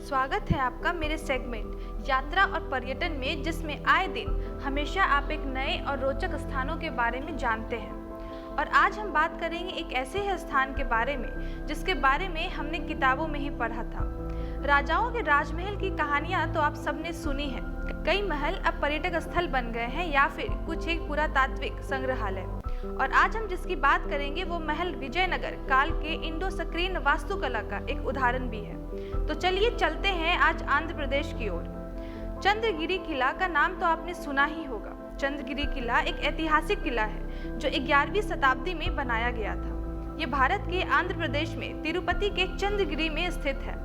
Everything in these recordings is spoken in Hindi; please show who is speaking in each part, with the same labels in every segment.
Speaker 1: स्वागत है आपका मेरे सेगमेंट यात्रा और पर्यटन में, जिसमें आए दिन हमेशा आप एक नए और रोचक स्थानों के बारे में जानते हैं। और आज हम बात करेंगे एक ऐसे ही स्थान के बारे में जिसके बारे में हमने किताबों में ही पढ़ा था। राजाओं के राजमहल की कहानियां तो आप सबने सुनी है। कई महल अब पर्यटक स्थल बन गए हैं या फिर कुछ एक पुरातात्विक संग्रहालय। और आज हम जिसकी बात करेंगे वो महल विजयनगर काल के इंडो सक्रियन वास्तुकला का एक उदाहरण भी है। तो चलिए चलते हैं आज आंध्र प्रदेश की ओर। चंद्रगिरी किला का नाम तो आपने सुना ही होगा। चंद्रगिरी किला एक ऐतिहासिक किला है जो 11वीं शताब्दी में बनाया गया था। ये भारत के आंध्र प्रदेश में तिरुपति के चंद्रगिरी में स्थित है।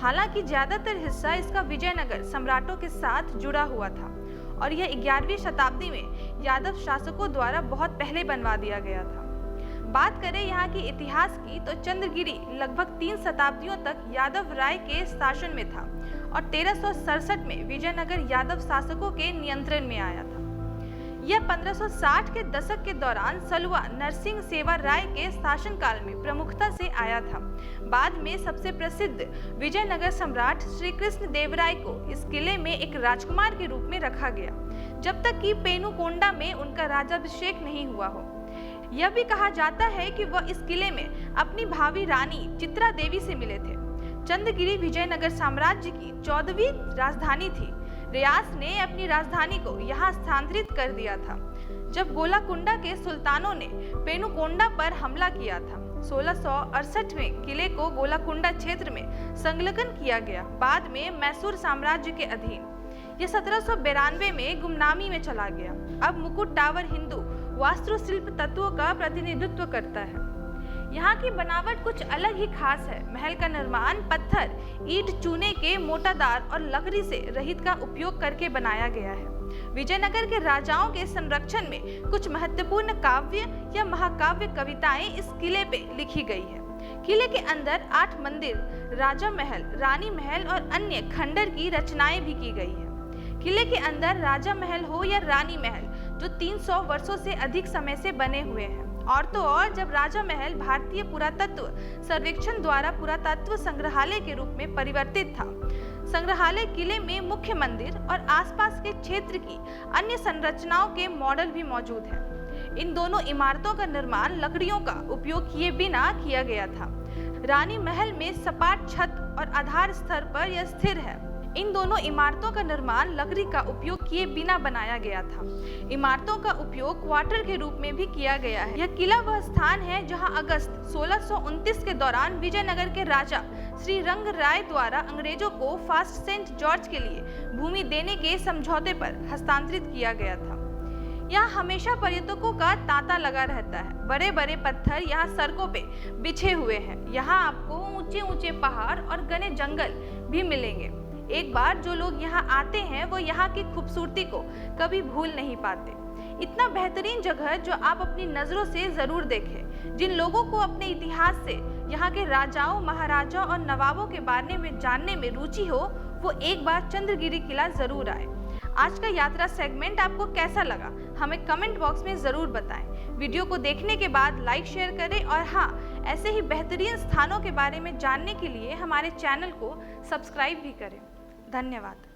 Speaker 1: हालांकि ज्यादातर हिस्सा इसका विजयनगर सम्राटों के साथ जुड़ा हुआ था और यह 11वीं शताब्दी में यादव शासकों द्वारा बहुत पहले बनवा दिया गया था। बात करें यहाँ के इतिहास की तो चंद्रगिरी लगभग 3 शताब्दियों तक यादव राय के शासन में था और 1367 में विजयनगर यादव शासकों के नियंत्रण में आया था। यह 1560 के दशक के दौरान सलुवा नरसिंह सेवा राय के शासनकाल में प्रमुखता से आया था। बाद में सबसे प्रसिद्ध विजयनगर सम्राट श्री कृष्ण देव राय को इस किले में एक राजकुमार के रूप में रखा गया, जब तक कि पेनुकोंडा में उनका राजाभिषेक नहीं हुआ हो। यह भी कहा जाता है कि वह इस किले में अपनी भावी रानी चित्रा देवी से मिले थे। चंद्रगिरी विजयनगर साम्राज्य की 14वीं राजधानी थी। रियास ने अपनी राजधानी को यहाँ स्थानांतरित कर दिया था जब गोलाकुंडा के सुल्तानों ने पेनुकोंडा पर हमला किया था। 1668 में किले को गोलाकुंडा क्षेत्र में संलग्न किया गया, बाद में मैसूर साम्राज्य के अधीन। यह 1792 में गुमनामी में चला गया। अब मुकुट टावर हिंदू वास्तुशिल्प तत्वों का प्रतिनिधित्व करता है। यहाँ की बनावट कुछ अलग ही खास है। महल का निर्माण पत्थर, ईंट, चूने के मोटादार और लकड़ी से रहित का उपयोग करके बनाया गया है। विजयनगर के राजाओं के संरक्षण में कुछ महत्वपूर्ण काव्य या महाकाव्य कविताएं इस किले पे लिखी गई है। किले के अंदर 8 मंदिर, राजा महल, रानी महल और अन्य खंडर की रचनाएं भी की गई है। किले के अंदर राजा महल हो या रानी महल, जो 300 वर्षों से अधिक समय से बने हुए हैं। और तो और जब राजा महल भारतीय पुरातत्व सर्वेक्षण द्वारा पुरातत्व संग्रहालय के रूप में परिवर्तित था। संग्रहालय किले में मुख्य मंदिर और आसपास के क्षेत्र की अन्य संरचनाओं के मॉडल भी मौजूद हैं। इन दोनों इमारतों का निर्माण लकड़ियों का उपयोग किए बिना किया गया था। रानी महल में सपाट छत और आधार स्तर पर यह स्थिर है। इन दोनों इमारतों का निर्माण लकड़ी का उपयोग किए बिना बनाया गया था। इमारतों का उपयोग क्वार्टर के रूप में भी किया गया है। यह किला वह स्थान है जहां अगस्त 1629 के दौरान विजयनगर के राजा श्री रंग राय द्वारा अंग्रेजों को फास्ट सेंट जॉर्ज के लिए भूमि देने के समझौते पर हस्तांतरित किया गया था। यहाँ हमेशा पर्यटकों का तांता लगा रहता है। बड़े बड़े पत्थर यहाँ सड़कों पे बिछे हुए हैं। यहाँ आपको ऊंचे ऊंचे पहाड़ और घने जंगल भी मिलेंगे। एक बार जो लोग यहाँ आते हैं वो यहाँ की खूबसूरती को कभी भूल नहीं पाते। इतना बेहतरीन जगह जो आप अपनी नजरों से जरूर देखें। जिन लोगों को अपने इतिहास से, यहाँ के राजाओं, महाराजाओं और नवाबों के बारे में जानने में रुचि हो, वो एक बार चंद्रगिरी किला जरूर आए। आज का यात्रा सेगमेंट आपको कैसा लगा हमें कमेंट बॉक्स में जरूर बताएं। वीडियो को देखने के बाद लाइक, शेयर करें और हाँ, ऐसे ही बेहतरीन स्थानों के बारे में जानने के लिए हमारे चैनल को सब्सक्राइब भी करें। धन्यवाद।